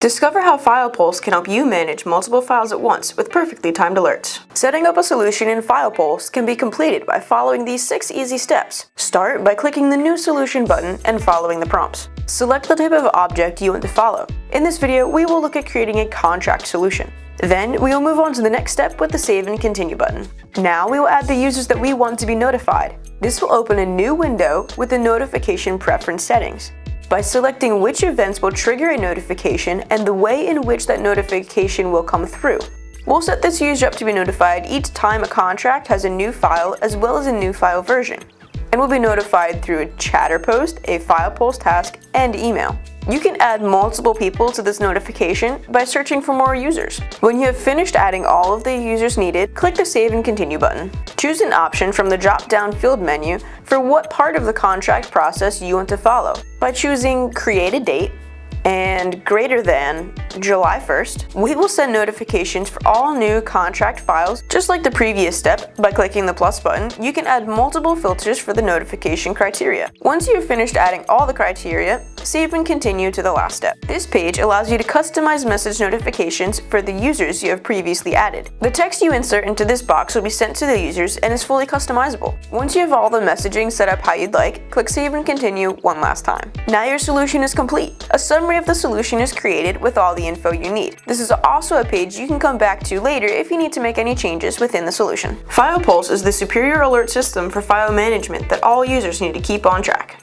Discover how FilePulse can help you manage multiple files at once with perfectly timed alerts. Setting up a solution in FilePulse can be completed by following these 6 easy steps. Start by clicking the New Solution button and following the prompts. Select the type of object you want to follow. In this video, we will look at creating a contract solution. Then, we will move on to the next step with the Save and Continue button. Now we will add the users that we want to be notified. This will open a new window with the notification preference settings. By selecting which events will trigger a notification and the way in which that notification will come through. We'll set this user up to be notified each time a contract has a new file as well as a new file version, and will be notified through a chatter post, a FilePulse task, and email. You can add multiple people to this notification by searching for more users. When you have finished adding all of the users needed, click the Save and Continue button. Choose an option from the drop-down field menu for what part of the contract process you want to follow. By choosing Create a Date and greater than July 1st, we will send notifications for all new contract files. Just like the previous step, by clicking the plus button, you can add multiple filters for the notification criteria. Once you have finished adding all the criteria, save and continue to the last step. This page allows you to customize message notifications for the users you have previously added. The text you insert into this box will be sent to the users and is fully customizable. Once you have all the messaging set up how you'd like, click Save and Continue one last time. Now your solution is complete. A summary of the solution is created with all the info you need. This is also a page you can come back to later if you need to make any changes within the solution. FilePulse is the superior alert system for file management that all users need to keep on track.